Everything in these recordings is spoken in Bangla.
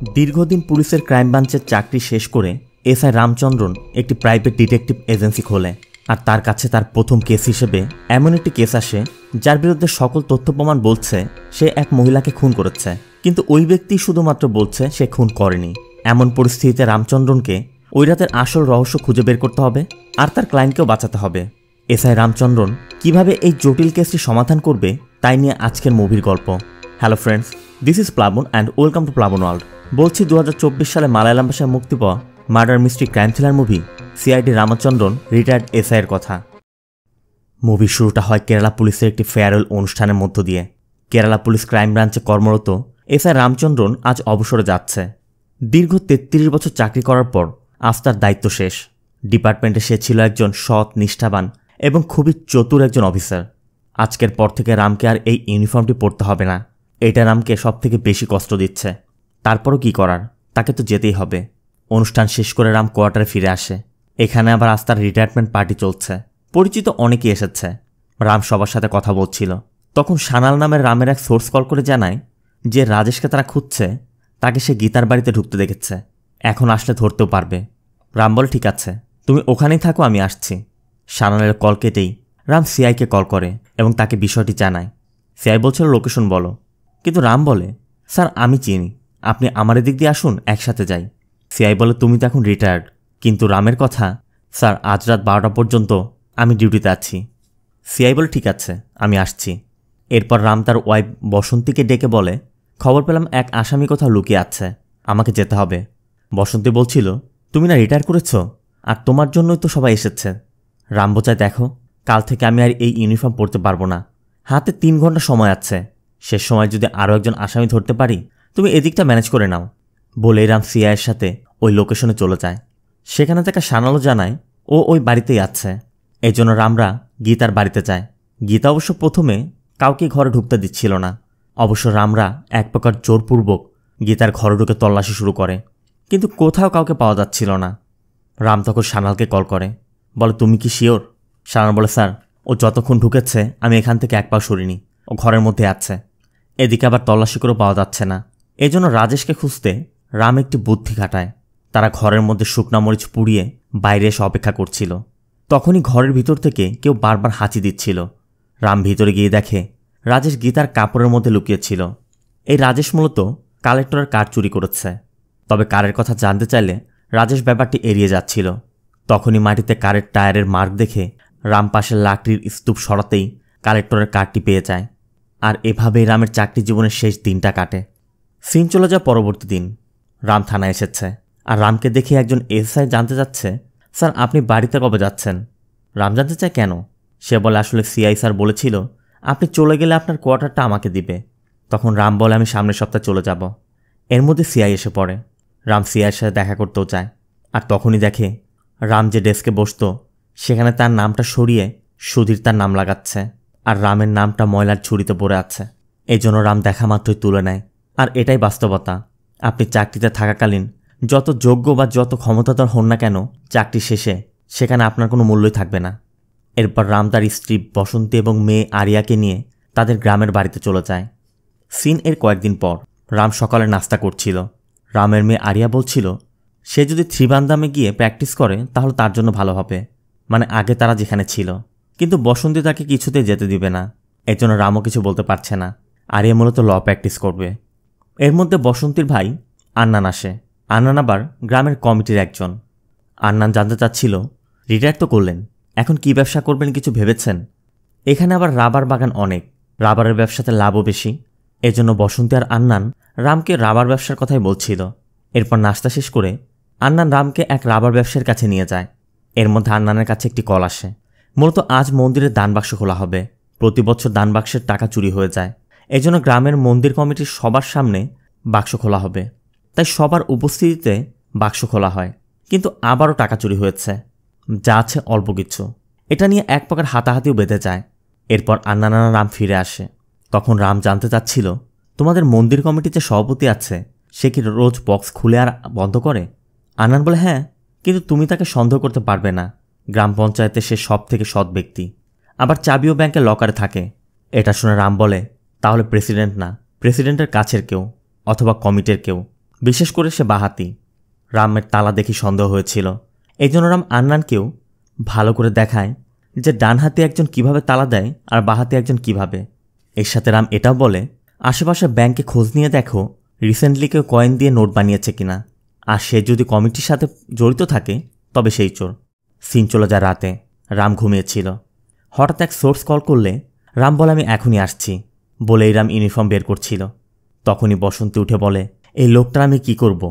দীর্ঘদিন পুলিশের ক্রাইম ব্রাঞ্চের চাকরি শেষ করে এসআই রামচন্দ্রন একটি প্রাইভেট ডিটেকটিভ এজেন্সি খোলে। আর তার কাছে তার প্রথম কেস হিসেবে এমন একটি কেস আসে যার বিরুদ্ধে সকল তথ্য প্রমাণ বলছে সে এক মহিলাকে খুন করেছে, কিন্তু ওই ব্যক্তি শুধুমাত্র বলছে সে খুন করেনি। এমন পরিস্থিতিতে রামচন্দ্রনকে ওই রাতের আসল রহস্য খুঁজে বের করতে হবে আর তার ক্লায়েন্টকেও বাঁচাতে হবে। এসআই রামচন্দ্রন কিভাবে এই জটিল কেসটি সমাধান করবে তাই নিয়ে আজকের মুভির গল্প। Hello friends, this is Plabon and welcome to Plabon world. বলছি 2024 সালে মালায়ালাম ভাষায় মুক্তি পাওয়া murder mystery crime thriller movie CID Ramachandran retired এসআইয়ের কথা। মুভির শুরুটা হয় কেরালা পুলিশের একটি ফেয়ারওয়েল অনুষ্ঠানের মধ্য দিয়ে। কেরালা পুলিশ ক্রাইম ব্রাঞ্চে কর্মরত এসআই রামচন্দ্রন আজ অবসরে যাচ্ছে। দীর্ঘ 33 বছর চাকরি করার পর আজ তার দায়িত্ব শেষ। ডিপার্টমেন্টে সে ছিল একজন সৎ, নিষ্ঠাবান এবং খুবই চতুর একজন অফিসার। আজকের পর থেকে রামকে আর এই ইউনিফর্মটি পরতে হবে না। এটা রামকে সবথেকে বেশি কষ্ট দিচ্ছে। তারপরও কি করার, তাকে তো যেতেই হবে। অনুষ্ঠান শেষ করে রাম কোয়ার্টারে ফিরে আসে। এখানে আবার আজ তার রিটায়ারমেন্ট পার্টি চলছে। পরিচিত অনেকেই এসেছে। রাম সবার সাথে কথা বলছিল। তখন সানাল নামের রামের এক সোর্স কল করে জানায় যে রাজেশকে তারা খুঁজছে, তাকে সে গীতার বাড়িতে ঢুকতে দেখেছে। এখন আসলে ধরতেও পারবে। রাম বলে, ঠিক আছে, তুমি ওখানেই থাকো, আমি আসছি। সানালের কল কেটেই রাম সিআইকে কল করে এবং তাকে বিষয়টি জানায়। সিআই বলছিল লোকেশন বলো, কিন্তু রাম বলে, স্যার আমি চিনি, আপনি আমার দিক দিয়ে আসুন, একসাথে যাই। সিআই বলে, তুমি তো এখন রিটায়ার্ড। কিন্তু রামের কথা, স্যার আজ রাত 12টা পর্যন্ত আমি ডিউটিতে আছি। সিআই বলে, ঠিক আছে, আমি আসছি। এরপর রাম তার ওয়াইফ বসন্তীকে ডেকে বলে, খবর পেলাম এক আসামি কোথাও লুকিয়ে আছে, আমাকে যেতে হবে। বসন্তী বলছিল, তুমি না রিটায়ার করেছ, আর তোমার জন্যই তো সবাই এসেছে। রাম বোঝায়, দেখো, কাল থেকে আমি আর এই ইউনিফর্ম পরতে পারবো না। হাতে 3 ঘন্টা সময় আছে। শেষ সময় যদি আরও একজন আসামি ধরতে পারি, তুমি এদিকটা ম্যানেজ করে নাও। বলে রাম সিআইয়ের সাথে ওই লোকেশনে চলে যায়। সেখানে থেকে সানালও জানায় ও ওই বাড়িতেই আছে। এই জন্য রামরা গীতার বাড়িতে যায়। গীতা অবশ্য প্রথমে কাউকে ঘরে ঢুকতে দিচ্ছিল না। অবশ্য রামরা এক প্রকার জোরপূর্বক গীতার ঘরে ঢুকে তল্লাশি শুরু করে, কিন্তু কোথাও কাউকে পাওয়া যাচ্ছিল না। রাম তখন সানালকে কল করে, বলে, তুমি কি শিওর? সানাল বলে, স্যার ও যতক্ষণ ঢুকেছে আমি এখান থেকে এক পাও সরিনি, ও ঘরের মধ্যে আছে। এদিকে আবার তল্লাশি করেও পাওয়া যাচ্ছে না। এজন্য রাজেশকে খুঁজতে রাম একটি বুদ্ধি খাটায়। তারা ঘরের মধ্যে শুকনা মরিচ পুড়িয়ে বাইরে এসে অপেক্ষা করছিল। তখনই ঘরের ভিতর থেকে কেউ বারবার হাঁচি দিচ্ছিল। রাম ভিতরে গিয়ে দেখে রাজেশ গীতার কাপড়ের মধ্যে লুকিয়েছিল। এই রাজেশ মূলত কালেক্টরের কার চুরি করেছে। তবে কারের কথা জানতে চাইলে রাজেশ ব্যাপারটি এড়িয়ে যাচ্ছিল। তখনই মাটিতে কারের টায়ারের মার্ক দেখে রাম পাশের লাকড়ির স্তূপ সরাতেই কালেক্টরের কারটি পেয়ে যায়। আর এভাবেই রামের চাকরি জীবনের শেষ দিনটা কাটে। সিন চলে যায় পরবর্তী দিন। রাম থানায় এসেছে আর রামকে দেখে একজন এসআই জানতে চাচ্ছে, স্যার আপনি বাড়িতে কবে যাচ্ছেন? রাম জানতে চায় কেন? সে বলে, আসলে সিআই স্যার বলেছিল আপনি চলে গেলে আপনার কোয়ার্টারটা আমাকে দিবে। তখন রাম বলে, আমি সামনের সপ্তাহে চলে যাব। এর মধ্যে সিআই এসে পড়ে। রাম সিআইয়ের সাথে দেখা করতেও চায়। আর তখনই দেখে রাম যে ডেস্কে বসত সেখানে তার নামটা সরিয়ে সুধীর তার নাম লাগাচ্ছে, আর রামের নামটা ময়লার ঝুড়িতে পড়ে আছে। এই জন্য রাম দেখা মাত্রই তুলে নেয়। আর এটাই বাস্তবতা। আপনি চাকরিতে থাকাকালীন যত যোগ্য বা যত ক্ষমতাধর হন না কেন, চাকরি শেষে সেখানে আপনার কোনো মূল্যই থাকবে না। এরপর রাম তার স্ত্রী বসন্তী এবং মেয়ে আরিয়াকে নিয়ে তাদের গ্রামের বাড়িতে চলে যায়। সিন এর কয়েকদিন পর রাম সকালে নাস্তা করছিল। রামের মেয়ে আরিয়া বলছিল সে যদি ত্রিবান্দামে গিয়ে প্র্যাকটিস করে তাহলে তার জন্য ভালো হবে, মানে আগে তারা যেখানে ছিল। কিন্তু বসন্তী তাকে কিছুতেই যেতে দিবে না। এর জন্য রামও কিছু বলতে পারছে না। আরিয়া মূলত ল প্র্যাকটিস করবে। এর মধ্যে বসন্তীর ভাই আন্নান আসে। আন্নান আবার গ্রামের কমিটির একজন। আন্নান জানতে চাচ্ছিল, রিটায়ার তো করলেন, এখন কি ব্যবসা করবেন, কিছু ভেবেছেন? এখানে আবার রাবার বাগান অনেক, রাবারের ব্যবসাতে লাভও বেশি। এজন্য বসন্তী আর আন্নান রামকে রাবার ব্যবসার কথাই বলছিল। এরপর নাস্তা শেষ করে আন্নান রামকে এক রাবার ব্যবসার কাছে নিয়ে যায়। এর মধ্যে আন্নানের কাছে একটি কল আসে। মূলত আজ মন্দিরের দান বাক্স খোলা হবে। প্রতি বছর দান বাক্সের টাকা চুরি হয়ে যায়। এজন্য গ্রামের মন্দির কমিটির সবার সামনে বাক্স খোলা হবে। তাই সবার উপস্থিতিতে বাক্স খোলা হয়, কিন্তু আবারও টাকা চুরি হয়েছে, যা আছে অল্প কিছু। এটা নিয়ে এক প্রকার হাতাহাতিও বেঁধে যায়। এরপর আন্নান আর রাম ফিরে আসে। তখন রাম জানতে চাচ্ছিল, তোমাদের মন্দির কমিটিতে সভাপতি আছে, সে কি রোজ বক্স খুলে আর বন্ধ করে? আন্নান বলে, হ্যাঁ, কিন্তু তুমি তাকে সন্দেহ করতে পারবে না। গ্রাম পঞ্চায়েতে সে সব থেকে সৎ ব্যক্তি, আবার চাবিও ব্যাংকের লকারে থাকে। এটা শুনে রাম বলে, তাহলে প্রেসিডেন্ট না, প্রেসিডেন্টের কাছের কেউ অথবা কমিটির কেউ। বিশেষ করে সে বাহাতি। রামের তালা দেখি সন্দেহ হয়েছিল। এই জন্য রাম আন্নানকেও ভালো করে দেখায় যে ডানহাতি একজন কিভাবে তালা দেয় আর বাহাতি একজন কিভাবে। এর সাথে রাম এটাও বলে আশেপাশে ব্যাংকে খোঁজ নিয়ে দেখো রিসেন্টলি কেউ কয়েন দিয়ে নোট বানিয়েছে কিনা, আর সে যদি কমিটির সাথে জড়িত থাকে তবে সেই চোর। সিন চলে যায় রাতে। রাম ঘুমিয়েছিল। হঠাৎ এক সোর্স কল করলে রাম বলে আমি এখনই আসছি বলেই রাম ইউনিফর্ম বের করছিল। তখনই বসন্তী উঠে বলে এই লোকটার আমি কি করব?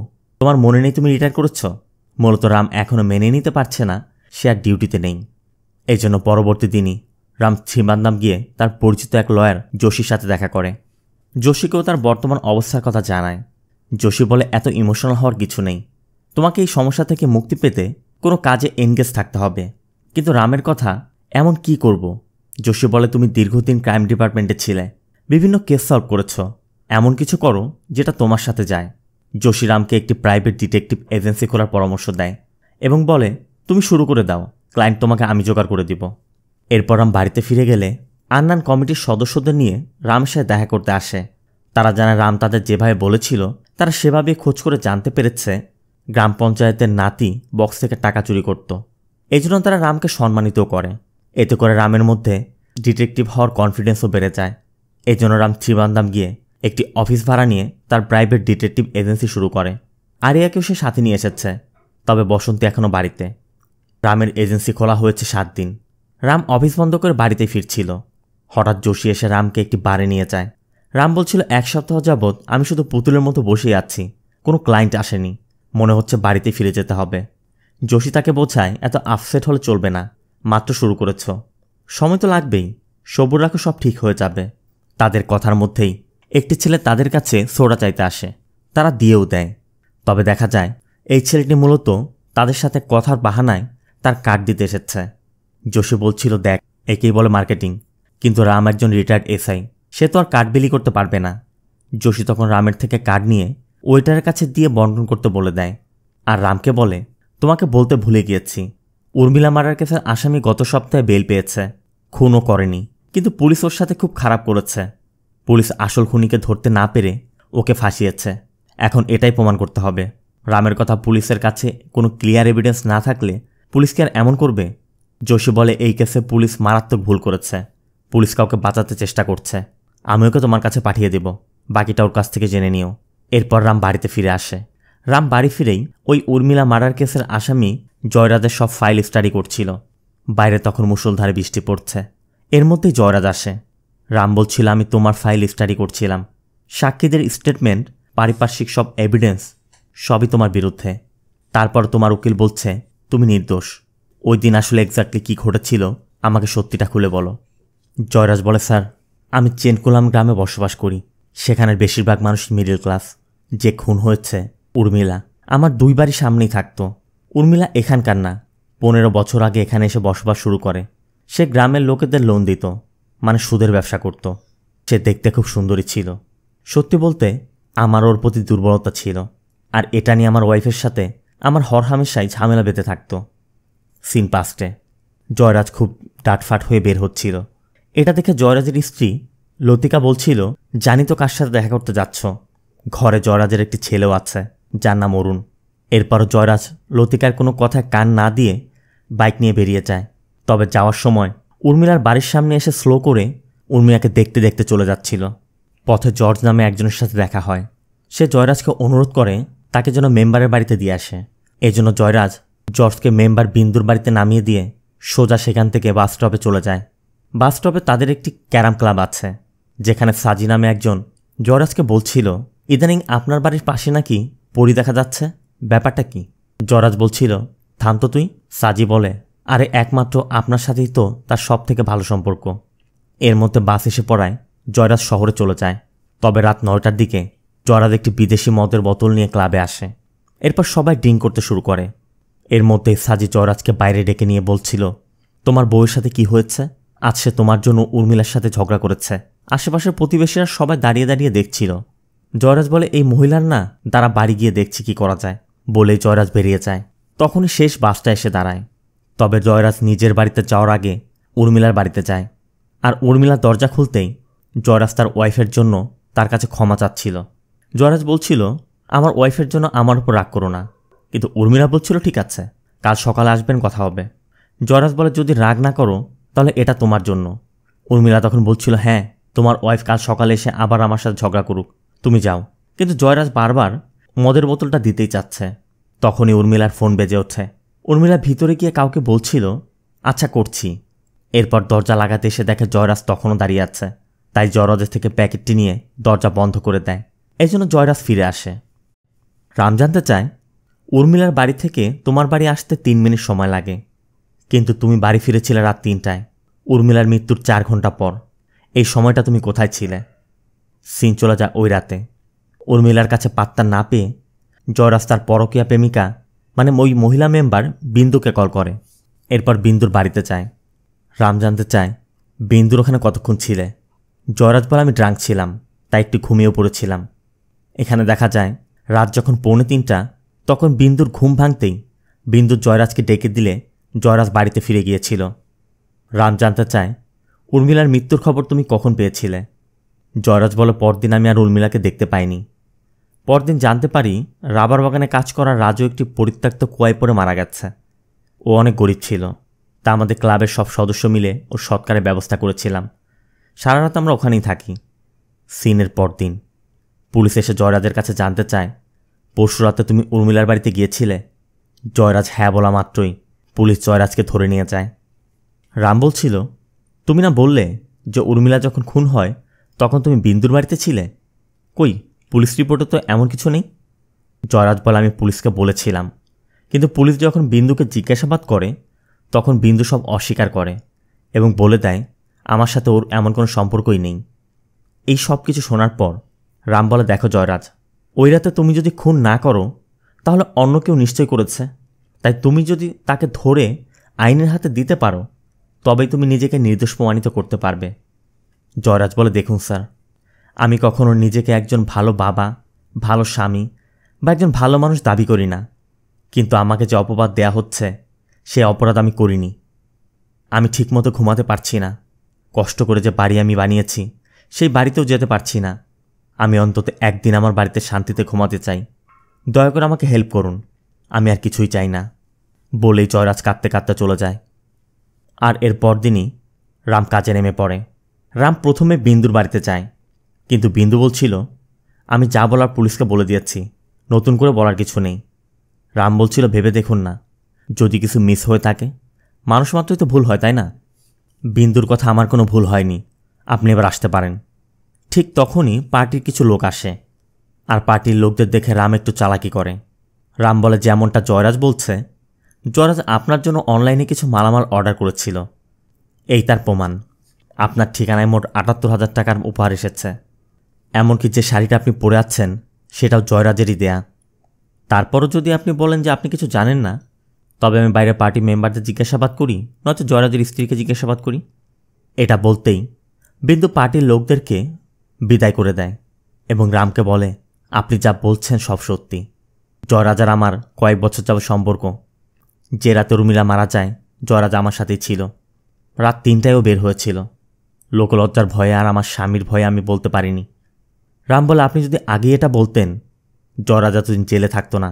তোমার মনে নেই তুমি রিটায়ার করেছ? মূলত রাম এখনও মেনে নিতে পারছে না সে আর ডিউটিতে নেই। এই জন্য পরবর্তী দিনই রাম শ্রীমান্দাম গিয়ে তার পরিচিত এক লয়ার যোশীর সাথে দেখা করে। যোশীকেও তার বর্তমান অবস্থার কথা জানায়। যোশী বলে এত ইমোশনাল হওয়ার কিছু নেই, তোমাকে এই সমস্যা থেকে মুক্তি পেতে কোনো কাজে এনগেজ থাকতে হবে। কিন্তু রামের কথা এমন কি করব? যোশী বলে তুমি দীর্ঘদিন ক্রাইম ডিপার্টমেন্টে ছিলে, বিভিন্ন কেস সলভ করেছ, এমন কিছু করো যেটা তোমার সাথে যায়। যোশী রামকে একটি প্রাইভেট ডিটেকটিভ এজেন্সি খোলার পরামর্শ দেয় এবং বলে তুমি শুরু করে দাও, ক্লায়েন্ট তোমাকে আমি জোগাড় করে দিব। এরপর রাম বাড়িতে ফিরে গেলে আন্নান কমিটির সদস্যদের নিয়ে রামের সাথে দেখা করতে আসে। তারা জানে রাম তাদের যেভাবে বলেছিল তারা সেভাবে খোঁজ করে জানতে পেরেছে গ্রাম পঞ্চায়েতের নাতি বক্স থেকে টাকা চুরি করত। এই জন্য তারা রামকে সম্মানিতও করে। এতে করে রামের মধ্যে ডিটেকটিভ হওয়ার কনফিডেন্সও বেড়ে যায়। এই জন্য রাম ত্রিবান্দাম গিয়ে একটি অফিস ভাড়া নিয়ে তার প্রাইভেট ডিটেকটিভ এজেন্সি শুরু করে। আরিয়াকেও সে সাথে নিয়ে এসেছে, তবে বসন্তী এখনও বাড়িতে। রামের এজেন্সি খোলা হয়েছে 7 দিন। রাম অফিস বন্ধ করে বাড়িতে ফিরছিল। হঠাৎ যোশী এসে রামকে একটি বারে নিয়ে যায়। রাম বলছিল 1 সপ্তাহ যাবৎ আমি শুধু পুতুলের মতো বসেই আছি, কোনো ক্লায়েন্ট আসেনি, মনে হচ্ছে বাড়িতে ফিরে যেতে হবে। যোশী তাকে বোঝায় এত আপসেট হলে চলবে না, মাত্র শুরু করেছ, সময় তো লাগবেই, সবুর রাখো, সব ঠিক হয়ে যাবে। তাদের কথার মধ্যেই একটি ছেলে তাদের কাছে সোডা চাইতে আসে। তারা দিয়েও দেয়। তবে দেখা যায় এই ছেলেটি মূলত তাদের সাথে কথার বাহানায় তার কার্ড দিতে এসেছে। যোশী বলছিল দেখ একেই বলে মার্কেটিং, কিন্তু রাম একজন রিটায়ার্ড এসআই, সে তো আর কার্ড বিলি করতে পারবে না। যোশী তখন রামের থেকে কার্ড নিয়ে ওয়েটারের কাছে দিয়ে বন্টন করতে বলে দেয়। আর রামকে বলে তোমাকে বলতে ভুলে গিয়েছি, উর্মিলা মার্ডার কেসের আসামি গত সপ্তাহে বেল পেয়েছে, খুনও করেনি, কিন্তু পুলিশ ওর সাথে খুব খারাপ করেছে। পুলিশ আসল খুনিকে ধরতে না পেরে ওকে ফাঁসিয়েছে। এখন এটাই প্রমাণ করতে হবে। রামের কথা পুলিশের কাছে কোনো ক্লিয়ার এভিডেন্স না থাকলে পুলিশ কি আর এমন করবে? যোশী বলে এই কেসে পুলিশ মারাত্মক ভুল করেছে, পুলিশ কাউকে বাঁচাতে চেষ্টা করছে, আমি ওকে তোমার কাছে পাঠিয়ে দেব, বাকিটা ওর কাছ থেকে জেনে নিও। এরপর রাম বাড়িতে ফিরে আসে। রাম বাড়ি ফিরেই ওই উর্মিলা মার্ডার কেসের আসামি জয়রাজের সব ফাইল স্টাডি করছিল। বাইরে তখন মুষলধারে বৃষ্টি পড়ছে। এর মধ্যেই জয়রাজ আসে। রাম বলছিল আমি তোমার ফাইল স্টাডি করছিলাম, সাক্ষীদের স্টেটমেন্ট, পারিপার্শ্বিক সব এভিডেন্স সবই তোমার বিরুদ্ধে। তারপর তোমার উকিল বলছে তুমি নির্দোষ। ওই দিন আসলে এক্স্যাক্টলি কী ঘটেছিল আমাকে সত্যিটা খুলে বলো। জয়রাজ বলে স্যার আমি চেনকুলাম গ্রামে বসবাস করি, সেখানের বেশিরভাগ মানুষ মিডল ক্লাস। যে খুন হয়েছে উর্মিলা আমার 2 বাড়ি সামনেই থাকতো। উর্মিলা এখানকার না, 15 বছর আগে এখানে এসে বসবাস শুরু করে। সে গ্রামের লোকেদের লোন দিত, মানে সুদের ব্যবসা করত। সে দেখতে খুব সুন্দরী ছিল। সত্যি বলতে আমার ওর প্রতি দুর্বলতা ছিল, আর এটা নিয়ে আমার ওয়াইফের সাথে আমার হরহামেশাই ঝামেলা বেঁধে থাকতো। সিন পাস্টে জয়রাজ খুব ডাটফাট হয়ে বের হচ্ছিল। এটা দেখে জয়রাজের স্ত্রী লতিকা বলছিল জানি তো কার সাথে দেখা করতে যাচ্ছ, ঘরে জয়রাজের একটি ছেলেও আছে যার নাম অরুণ। এরপরও জয়রাজ লতিকার কোনো কথায় কান না দিয়ে বাইক নিয়ে বেরিয়ে যায়। তবে যাওয়ার সময় উর্মিলার বাড়ির সামনে এসে স্লো করে উর্মিলাকে দেখতে দেখতে চলে যাচ্ছিল। পথে জর্জ নামে একজনের সাথে দেখা হয়। সে জয়রাজকে অনুরোধ করে তাকে যেন মেম্বারের বাড়িতে দিয়ে আসে। এজন্য জয়রাজ জর্জকে মেম্বার বিন্দুর বাড়িতে নামিয়ে দিয়ে সোজা সেখান থেকে বাস স্টপে চলে যায়। বাস স্টপে তাদের একটি ক্যারাম ক্লাব আছে, যেখানে সাজি নামে একজন জয়রাজকে বলছিল ইদানিং আপনার বাড়ির পাশে নাকি পরী দেখা যাচ্ছে, ব্যাপারটা কি? জয়রাজ বলছিল থাম তো তুই। সাজি বলে আরে একমাত্র আপনার সাথেই তো তার সব থেকে ভালো সম্পর্ক। এর মধ্যে বাস এসে পড়ায় জয়রাজ শহরে চলে যায়। তবে রাত 9টার দিকে জয়রাজ একটি বিদেশি মদের বোতল নিয়ে ক্লাবে আসে। এরপর সবাই ড্রিঙ্ক করতে শুরু করে। এর মধ্যে সাজি জয়রাজকে বাইরে ডেকে নিয়ে বলছিল তোমার বউয়ের সাথে কি হয়েছে? আজ সে তোমার জন্য উর্মিলার সাথে ঝগড়া করেছে। আশেপাশের প্রতিবেশীরা সবাই দাঁড়িয়ে দাঁড়িয়ে দেখছিল। জয়রাজ বলে এই মহিলার না, তারা বাড়ি গিয়ে দেখছি কি করা যায়, বলেই জয়রাজ বেরিয়ে যায়। তখনই শেষ বাসটা এসে দাঁড়ায়। তবে জয়রাজ নিজের বাড়িতে যাওয়ার আগে উর্মিলার বাড়িতে যায়। আর উর্মিলার দরজা খুলতেই জয়রাজ তার ওয়াইফের জন্য তার কাছে ক্ষমা চাচ্ছিল। জয়রাজ বলছিল আমার ওয়াইফের জন্য আমার উপর রাগ করো না। কিন্তু উর্মিলা বলছিল ঠিক আছে, কাল সকালে আসবেন, কথা হবে। জয়রাজ বলে যদি রাগ না করো তাহলে এটা তোমার জন্য। উর্মিলা তখন বলছিল হ্যাঁ, তোমার ওয়াইফ কাল সকালে এসে আবার আমার সাথে ঝগড়া করুক, তুমি যাও। কিন্তু জয়রাজ বারবার মদের বোতলটা দিতেই চাচ্ছে। তখনই উর্মিলার ফোন বেজে ওঠে। উর্মিলা ভিতরে গিয়ে কাউকে বলছিল আচ্ছা করছি। এরপর দরজা লাগাতে এসে দেখে জয়রাজ তখনও দাঁড়িয়ে আছে। তাই জয়রাজের থেকে প্যাকেটটি নিয়ে দরজা বন্ধ করে দেয়। এই জন্য জয়রাজ ফিরে আসে। রাম জানতে চায় উর্মিলার বাড়ি থেকে তোমার বাড়ি আসতে 3 মিনিট সময় লাগে, কিন্তু তুমি বাড়ি ফিরেছিলে রাত 3টায়, উর্মিলার মৃত্যুর 4 ঘন্টা পর। এই সময়টা তুমি কোথায় ছিলে? সিন চলে যায় ওই রাতে। উর্মিলার কাছে পাত্তা না পেয়ে জয়রাজ তার পরকীয়া প্রেমিকা মানে ওই মহিলা মেম্বার বিন্দুকে কল করে। এরপর বিন্দুর বাড়িতে যায়। রাম জানতে চায় বিন্দুর ওখানে কতক্ষণ ছিলে? জয়রাজ বলে আমি ড্রাঙ্ক ছিলাম, তাই একটু ঘুমিয়েও পড়েছিলাম। এখানে দেখা যায় রাত যখন 2:45 তখন বিন্দুর ঘুম ভাঙতেই বিন্দু জয়রাজকে ডেকে দিলে জয়রাজ বাড়িতে ফিরে গিয়েছিল। রাম জানতে চায় উর্মিলার মৃত্যুর খবর তুমি কখন পেয়েছিলে? জয়রাজ বলে পরদিন আমি আর উর্মিলাকে দেখতে পাইনি। পরদিন জানতে পারি রাবার বাগানে কাজ করা রাজু একটি পরিত্যক্ত কুয়ায় পড়ে মারা গেছে। ও অনেক গরিব ছিল, তা আমাদের ক্লাবের সব সদস্য মিলে ওর সৎকারের ব্যবস্থা করেছিলাম। সারা রাত আমরা ওখানেই থাকি। সিনের পরদিন পুলিশ এসে জয়রাজের কাছে জানতে চায় পরশু রাতে তুমি উর্মিলার বাড়িতে গিয়েছিলে? জয়রাজ হ্যাঁ বলা মাত্রই পুলিশ জয়রাজকে ধরে নিয়ে যায়। রাম বলছিল তুমি না বললে যে উর্মিলা যখন খুন হয় তখন তুমি বিন্দুর বাড়িতে ছিলে? কই, পুলিশ রিপোর্টে তো এমন কিছু নেই। জয়রাজ বলে আমি পুলিশকে বলেছিলাম, কিন্তু পুলিশ যখন বিন্দুকে জিজ্ঞাসাবাদ করে তখন বিন্দু সব অস্বীকার করে এবং বলে দেয় আমার সাথে ওর এমন কোনো সম্পর্কই নেই। এই সব কিছু শোনার পর রাম বলে দেখো জয়রাজ, ওই রাতে তুমি যদি খুন না করো তাহলে অন্য কেউ নিশ্চয় করেছে। তাই তুমি যদি তাকে ধরে আইনের হাতে দিতে পারো তবেই তুমি নিজেকে নির্দোষ প্রমাণিত করতে পারবে। জয়রাজ বলে দেখুন স্যার, আমি কখনো নিজেকে একজন ভালো বাবা, ভালো স্বামী বা একজন ভালো মানুষ দাবি করি না, কিন্তু আমাকে যে অপবাদ দেয়া হচ্ছে সে অপরাধ আমি করিনি। আমি ঠিকমতো ঘুমাতে পারছি না, কষ্ট করে যে বাড়ি আমি বানিয়েছি সেই বাড়িতেও যেতে পারছি না। আমি অন্তত একদিন আমার বাড়িতে শান্তিতে ঘুমাতে চাই, দয়া করে আমাকে হেল্প করুন, আমি আর কিছুই চাই না। বলেই জয়রাজ কাঁদতে কাঁদতে চলে যায়। আর এর পরদিনই রাম কাজে নেমে পড়ে। রাম প্রথমে বিন্দুর বাড়িতে যায়, কিন্তু বিন্দু বলছিল আমি যা বলার পুলিশকে বলে দিয়েছি, নতুন করে বলার কিছু নেই। রাম বলছিল ভেবে দেখুন না, যদি কিছু মিস হয়ে থাকে, মানুষ মাত্রই তো ভুল হয় তাই না? বিন্দুর কথা আমার কোনো ভুল হয়নি, আপনি এবার আসতে পারেন। ঠিক তখনই পার্টির কিছু লোক আসে, আর পার্টির লোকদের দেখে রাম একটু চালাকি করে। রাম বলে যেমনটা জয়রাজ বলছে, জয়রাজ আপনার জন্য অনলাইনে কিছু মালামাল অর্ডার করেছিল, এই তার প্রমাণ। আপনার ঠিকানায় মোট ৭৮,০০০ টাকার উপহার এসেছে। এমনকি যে শাড়িটা আপনি পরে আছেন সেটাও জয়রাজেরই দেয়া। তারপরও যদি আপনি বলেন যে আপনি কিছু জানেন না, তবে আমি বাইরে পার্টি মেম্বারদের জিজ্ঞাসাবাদ করি, নয়তো জয়রাজের স্ত্রীকে জিজ্ঞাসাবাদ করি। এটা বলতেই বিন্দু পার্টির লোকদেরকে বিদায় করে দেয় এবং রামকে বলে আপনি যা বলছেন সব সত্যি। জয়রাজ আর আমার কয়েক বছর যাবে সম্পর্ক। যে রাতে উর্মিলা মারা যায় জয়রাজ আমার সাথেই ছিল। রাত 3টায়ও বের হয়েছিল। লোকলজ্জার ভয়ে আর আমার স্বামীর ভয়ে আমি বলতে পারিনি। রাম বলে আপনি যদি আগে এটা বলতেন জয়রাজ এতদিন জেলে থাকতো না।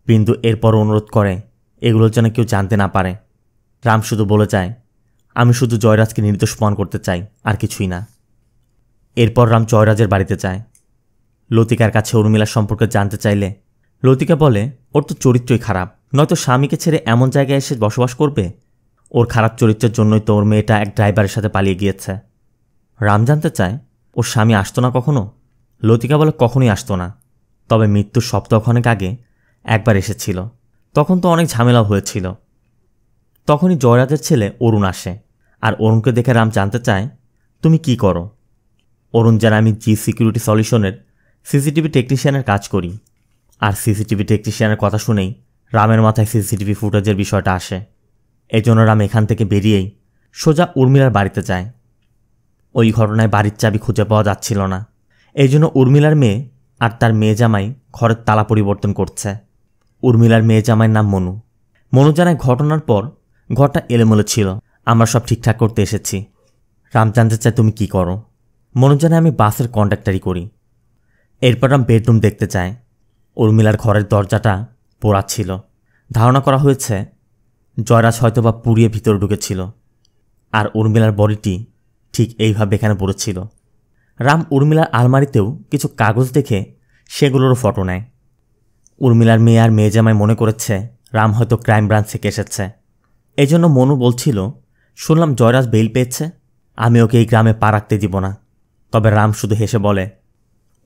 বিন্দু এরপর অনুরোধ করে এগুলোর যেন কেউ জানতে না পারে। রাম শুধু বলে যায় আমি শুধু জয়রাজকে নির্দোষ প্রমাণ করতে চাই, আর কিছুই না। এরপর রাম জয়রাজের বাড়িতে যায়। লতিকার কাছে উর্মিলার সম্পর্কে জানতে চাইলে লতিকা বলে ওর তো চরিত্রই খারাপ, নয়তো স্বামীকে ছেড়ে এমন জায়গায় এসে বসবাস করবে। ওর খারাপ চরিত্রের জন্যই তো ওর মেয়েটা এক ড্রাইভারের সাথে পালিয়ে গিয়েছে। রাম জানতে চায় ওর স্বামী আসতো না কখনো? লতিকা বলে কখনোই আসতো না, তবে মৃত্যুর সপ্তাহখানেক আগে একবার এসেছিল, তখন তো অনেক ঝামেলা হয়েছিল। তখনই জয়রাজের ছেলে অরুণ আসে, আর অরুণকে দেখে রাম জানতে চায় তুমি কি করো? অরুণ জানে আমি জি সিকিউরিটি সলিউশনের সিসিটিভি টেকনিশিয়ানের কাজ করি। আর সিসিটিভি টেকনিশিয়ানের কথা শুনেই রামের মাথায় সিসিটিভি ফুটেজের বিষয়টা আসে। এজন্য রাম এখান থেকে বেরিয়েই সোজা উর্মিলার বাড়িতে যায়। ওই ঘটনায় বাড়ির চাবি খুঁজে পাওয়া যাচ্ছিল না, এই জন্য উর্মিলার মেয়ে আর তার মেয়ে জামাই ঘরের তালা পরিবর্তন করছে। উর্মিলার মেয়ে জামাইয়ের নাম মনু। মনু জানায় ঘটনার পর ঘরটা এলোমেলো ছিল, আমরা সব ঠিকঠাক করতে এসেছি। রাম জানতে চায় তুমি কি করো? মনু জানায় আমি বাসের কন্ডাক্টারি করি। এরপর রাম বেডরুম দেখতে চায়, উর্মিলার ঘরের দরজাটা পোড়া ছিল। ধারণা করা হয়েছে জয়রাজ হয়তোবা পুড়িয়ে ভিতরে ঢুকেছিল, আর উর্মিলার বডিটি ঠিক এইভাবে এখানে পড়েছিল। রাম উর্মিলার আলমারিতেও কিছু কাগজ দেখে সেগুলোরও ফটো নেয়। উর্মিলার মেয়ে আর মেয়ে জামাই মনে করেছে রাম হয়তো ক্রাইম ব্রাঞ্চ থেকে এসেছে। এই জন্য মনু বলছিল, শুনলাম জয়রাজ বেইল পেয়েছে, আমি ওকে এই গ্রামে পা রাখতে দিব না। তবে রাম শুধু হেসে বলে,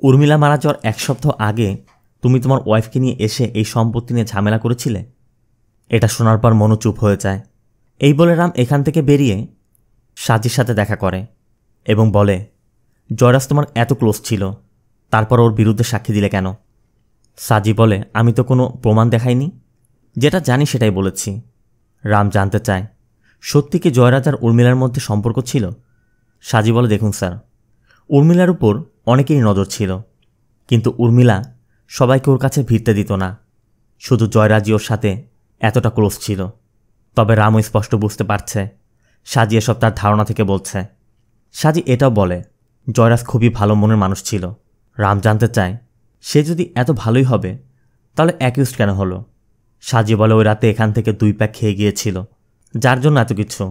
উর্মিলা মারা যাওয়ার 1 সপ্তাহ আগে তুমি তোমার ওয়াইফকে নিয়ে এসে এই সম্পত্তি নিয়ে ঝামেলা করেছিলে। এটা শোনার পর মনু চুপ হয়ে যায়। এই বলে রাম এখান থেকে বেরিয়ে সাজির সাথে দেখা করে এবং বলে, জয়রাজ তোমার এত ক্লোজ ছিল, তারপর ওর বিরুদ্ধে সাক্ষী দিলে কেন? সাজি বলে, আমি তো কোনো প্রমাণ দেখাইনি, যেটা জানি সেটাই বলেছি। রাম জানতে চায়, সত্যি কি জয়রাজ আর উর্মিলার মধ্যে সম্পর্ক ছিল? সাজি বলে, দেখুন স্যার, উর্মিলার উপর অনেকেরই নজর ছিল, কিন্তু উর্মিলা সবাইকে ওর কাছে ভিড়তে দিত না। শুধু জয়রাজই ওর সাথে এতটা ক্লোজ ছিল। তবে রামও স্পষ্ট বুঝতে পারছে সাজি এসব তার ধারণা থেকে বলছে। সাজি এটাও বলে, জয়রাজ খুবই ভালো মনের মানুষ ছিল। রাম জানতে চায়, সে যদি এত ভালোই হবে তাহলে অ্যাকিউজড কেন হলো? সাজি বলে, ওই রাতে এখান থেকে 2 প্যাক খেয়ে গিয়েছিল, যার জন্য এত কিছু।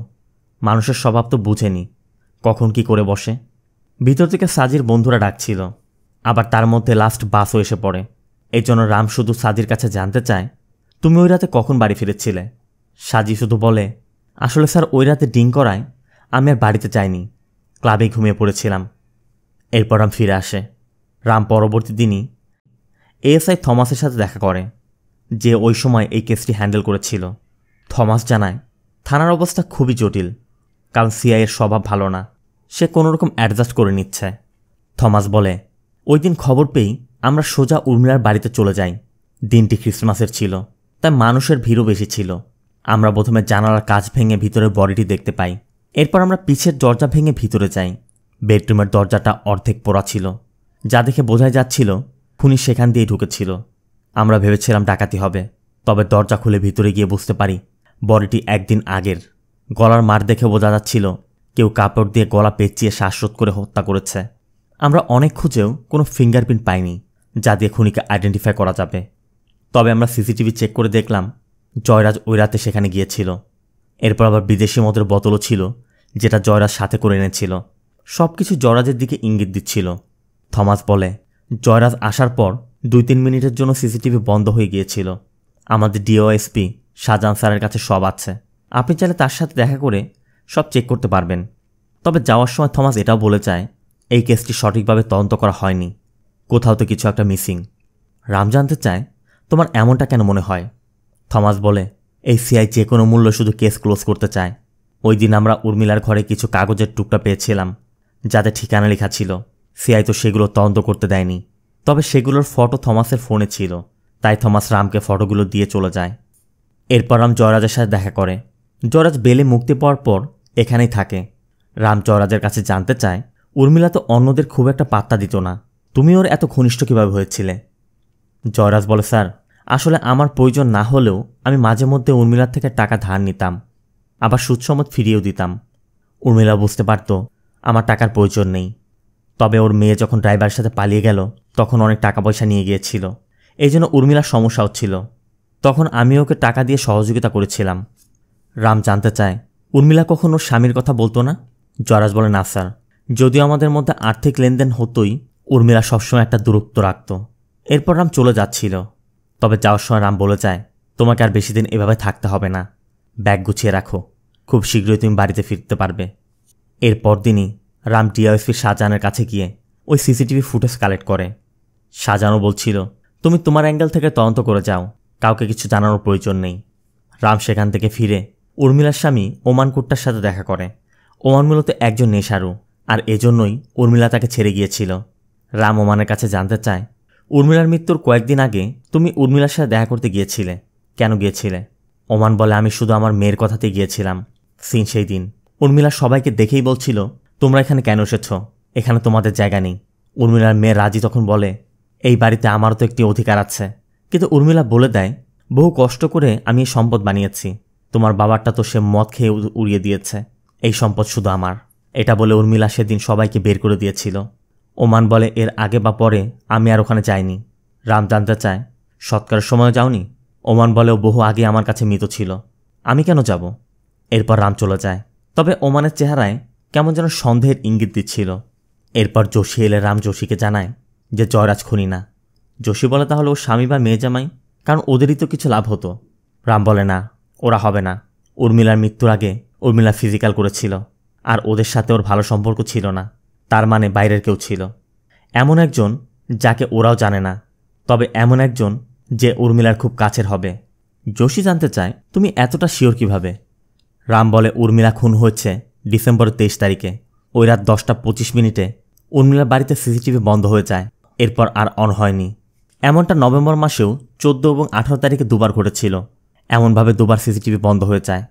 মানুষের স্বভাব তো বুঝেনি, কখন কি করে বসে। ভিতর থেকে সাজির বন্ধুরা ডাকছিল, আবার তার মধ্যে লাস্ট বাসও এসে পড়ে। এই জন্য রাম শুধু সাজির কাছে জানতে চায়, তুমি ওই রাতে কখন বাড়ি ফিরেছিলে? সাজি শুধু বলে, আসলে স্যার ওই রাতে ড্রিঙ্ক করায় আমি আর বাড়িতে যাইনি, ক্লাবে ঘুমিয়ে পড়েছিলাম। এরপর রাম ফিরে আসে। রাম পরবর্তী দিনই এএসআই থমাসের সাথে দেখা করে, যে ওই সময় এই কেসটি হ্যান্ডেল করেছিল। থমাস জানায়, থানার অবস্থা খুবই জটিল, কারণ সিআইয়ের স্বভাব ভালো না, সে কোনোরকম অ্যাডজাস্ট করে নিচ্ছে। থমাস বলে, ওই দিন খবর পেয়েই আমরা সোজা উর্মিলার বাড়িতে চলে যাই। দিনটি ক্রিসমাসের ছিল, তাই মানুষের ভিড়ও বেশি ছিল। আমরা প্রথমে জানালার কাঁচ ভেঙে ভিতরের বডিটি দেখতে পাই। এরপর আমরা পিছের দরজা ভেঙে ভিতরে যাই। বেডরুমের দরজাটা অর্ধেক পোড়া ছিল, যা দেখে বোঝাই যাচ্ছিল খুনি সেখান দিয়েই ঢুকেছিল। আমরা ভেবেছিলাম ডাকাতি হবে, তবে দরজা খুলে ভিতরে গিয়ে বুঝতে পারি বডিটি একদিন আগের। গলার মার দেখে বোঝা যাচ্ছিল কেউ কাপড় দিয়ে গলা পেঁচিয়ে শ্বাসরোধ করে হত্যা করেছে। আমরা অনেক খুঁজেও কোনো ফিঙ্গারপ্রিন্ট পাইনি যা দিয়ে খুনিকে আইডেন্টিফাই করা যাবে। তবে আমরা সিসিটিভি চেক করে দেখলাম জয়রাজ ওই রাতে সেখানে গিয়েছিল। এরপর আবার বিদেশি মদের বোতলও ছিল, যেটা জয়রাজ সাথে করে এনেছিল। সব কিছু জয়রাজের দিকে ইঙ্গিত দিচ্ছিল। থমাস বলে, জয়রাজ আসার পর 2-3 মিনিটের জন্য সিসিটিভি বন্ধ হয়ে গিয়েছিল। আমাদের ডিওএসপি শাহজাহান স্যারের কাছে সব আছে, আপনি চাইলে তার সাথে দেখা করে সব চেক করতে পারবেন। তবে যাওয়ার সময় থমাস এটাও বলে যায়, এই কেসটি সঠিকভাবে তদন্ত করা হয়নি, কোথাও তো কিছু একটা মিসিং। রাম জানতে চায়, তোমার এমনটা কেন মনে হয়? থমাস বলে, এই সিআই যে কোনো মূল্যে শুধু কেস ক্লোজ করতে চায়। ওই দিন আমরা উর্মিলার ঘরে কিছু কাগজের টুকরা পেয়েছিলাম, যাতে ঠিকানা লেখা ছিল। সিআই তো সেগুলো তদন্ত করতে দেয়নি, তবে সেগুলোর ফটো থমাসের ফোনে ছিল, তাই থমাস রামকে ফটোগুলো দিয়ে চলে যায়। এরপর রাম জয়রাজের সাথে দেখা করে। জয়রাজ বেলে মুক্তি পাওয়ার পর এখানেই থাকে। রাম জয়রাজের কাছে জানতে চায়, উর্মিলা তো অন্যদের খুব একটা পাত্তা দিত না, তুমি ওর এত ঘনিষ্ঠ কীভাবে হয়েছিলে? জয়রাজ বলে, স্যার, আসলে আমার প্রয়োজন না হলেও আমি মাঝে মধ্যে উর্মিলার থেকে টাকা ধার নিতাম, আবার সুদসমেত ফিরিয়েও দিতাম। উর্মিলা বুঝতে পারত আমার টাকার প্রয়োজন নেই। তবে ওর মেয়ে যখন ড্রাইভারের সাথে পালিয়ে গেল তখন অনেক টাকা পয়সা নিয়ে গিয়েছিল, এই জন্য উর্মিলার সমস্যা হচ্ছিল। তখন আমি ওকে টাকা দিয়ে সহযোগিতা করেছিলাম। রাম জানতে চায়, উর্মিলা কখন ওর স্বামীর কথা বলতো না? জয়রাজ বলে, না স্যার, যদিও আমাদের মধ্যে আর্থিক লেনদেন হতোই, উর্মিলা সবসময় একটা দূরত্ব রাখত। এরপর রাম চলে যাচ্ছিল, তবে যাওয়ার সময় রাম বলে যায়, তোমাকে আর বেশি দিন এভাবে থাকতে হবে না, ব্যাগ গুছিয়ে রাখো, খুব শীঘ্রই তুমি বাড়িতে ফিরতে পারবে। এরপর দিনই রাম ডিওএসপি শাহজাহানের কাছে গিয়ে ওই সিসিটিভি ফুটেজ কালেক্ট করে। শাহজাহানও বলছিল, তুমি তোমার অ্যাঙ্গেল থেকে তদন্ত করে যাও, কাউকে কিছু জানানোর প্রয়োজন নেই। রাম সেখান থেকে ফিরে উর্মিলার স্বামী ওমান কুট্টার সাথে দেখা করে। ওমান মূলত একজন নেশারু, আর এজন্যই উর্মিলা তাকে ছেড়ে গিয়েছিল। রাম ওমানের কাছে জানতে চায়, উর্মিলার মৃত্যুর কয়েকদিন আগে তুমি উর্মিলার সাথে দেখা করতে গিয়েছিলে, কেন গিয়েছিলে? ওমান বলে, আমি শুধু আমার মেয়ের কথাতে গিয়েছিলাম। সিন সেই দিন উর্মিলা সবাইকে দেখেই বলছিল, তোমরা এখানে কেন এসেছ, এখানে তোমাদের জায়গা নেই। উর্মিলার মেয়ে রাজি তখন বলে, এই বাড়িতে আমারও তো একটি অধিকার আছে। কিন্তু উর্মিলা বলে দেয়, বহু কষ্ট করে আমি এই সম্পদ বানিয়েছি, তোমার বাবারটা তো সে মদ খেয়ে উড়িয়ে দিয়েছে, এই সম্পদ শুধু আমার। এটা বলে উর্মিলা সেদিন সবাইকে বের করে দিয়েছিল। ওমান বলে, এর আগে বা পরে আমি আর ওখানে যাইনি, রাম জানতে চায়, সৎকারের সময় যাওনি? ওমান বলে, ও বহু আগে আমার কাছে মৃত ছিল, আমি কেন যাব? এরপর রাম চলে যায়। তবে ওমানের চেহারায় কেমন যেন সন্দেহের ইঙ্গিত দিচ্ছিল। এরপর যোশী এলে রাম যোশীকে জানায় যে জয়রাজ খুনি না। যোশী বলে, তাহলে ওর স্বামী বা মেয়ে জামাই, কারণ ওদেরই তো কিছু লাভ হতো। রাম বলে, না, ওরা হবে না। উর্মিলার মৃত্যুর আগে উর্মিলা ফিজিক্যাল করেছিল, আর ওদের সাথে ওর ভালো সম্পর্ক ছিল না। তার মানে বাইরের কেউ ছিল, এমন একজন যাকে ওরাও জানে না, তবে এমন একজন যে উর্মিলার খুব কাছের হবে। যোশী জানতে চায়, তুমি এতটা শিওর কিভাবে? রাম বলে, উর্মিলা খুন হয়েছে ডিসেম্বরের 23 তারিখে। ওই রাত 10:25 উর্মিলার বাড়িতে সিসিটিভি বন্ধ হয়ে যায়, এরপর আর অন হয়নি। এমনটা নভেম্বর মাসেও 14 এবং 18 তারিখে দুবার ঘটেছিল। এমনভাবে দুবার সিসিটিভি বন্ধ হয়ে যায়।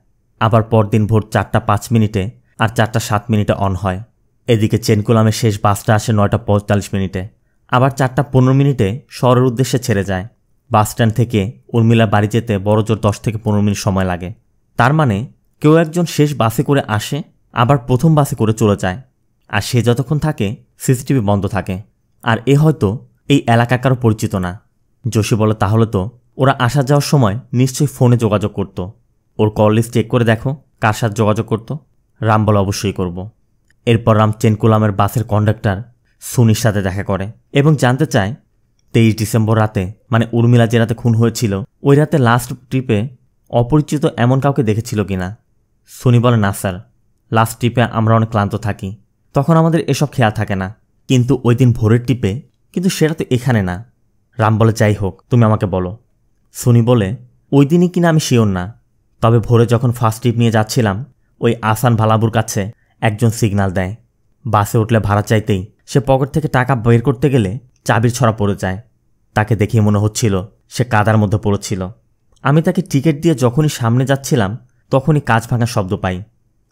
আবার পরদিন ভোর 4:05 আর 4:07 অন হয়। এদিকে চেনকুলামের শেষ বাসটা আসে 9:45। আবার 4:15 শহরের উদ্দেশ্যে ছেড়ে যায়। বাসস্ট্যান্ড থেকে উর্মিলা বাড়ি যেতে বড়জোর 10 থেকে 15 মিনিট সময় লাগে। তার মানে কেউ একজন শেষ বাসে করে আসে, আবার প্রথম বাসে করে চলে যায়, আর সে যতক্ষণ থাকে সিসিটিভি বন্ধ থাকে। আর এ হয়তো এই এলাকা কারো পরিচিত না। যোশী বলে, তাহলে তো ওরা আসা যাওয়ার সময় নিশ্চয়ই ফোনে যোগাযোগ করত। ওর কল লিস্ট চেক করে দেখো কার সাথে যোগাযোগ করত। রাম বলে, অবশ্যই করব। এরপর রাম চেনকুলামের বাসের কন্ডাক্টর সুনির সাথে দেখা করে এবং জানতে চায় 23 ডিসেম্বর রাতে, মানে উর্মিলা যে রাতে খুন হয়েছিল, ওই রাতে লাস্ট ট্রিপে অপরিচিত এমন কাউকে দেখেছিল কিনা। সুনি বলে, না স্যার, লাস্ট ট্রিপে আমরা অনেক ক্লান্ত থাকি, তখন আমাদের এসব খেয়াল থাকে না। কিন্তু ওই দিন ভোরের ট্রিপে, কিন্তু সেটা তো এখানে না। রাম বলে, যাই হোক, তুমি আমাকে বলো। সুনি বলে, ওই দিনই কিনা আমি শিওর না, তবে ভোরে যখন ফার্স্ট ট্রিপ নিয়ে যাচ্ছিলাম, ওই আসান ভালাবুর কাছে একজন সিগন্যাল দেয়। বাসে উঠলে ভাড়া চাইতেই সে পকেট থেকে টাকা বের করতে গেলে চাবির ছড়া পড়ে যায়। তাকে দেখে মনে হচ্ছিল সে কাদার মধ্যে পড়েছিল। আমি তাকে টিকিট দিয়ে যখনই সামনে যাচ্ছিলাম তখনই কাঁচ ভাঙার শব্দ পাই।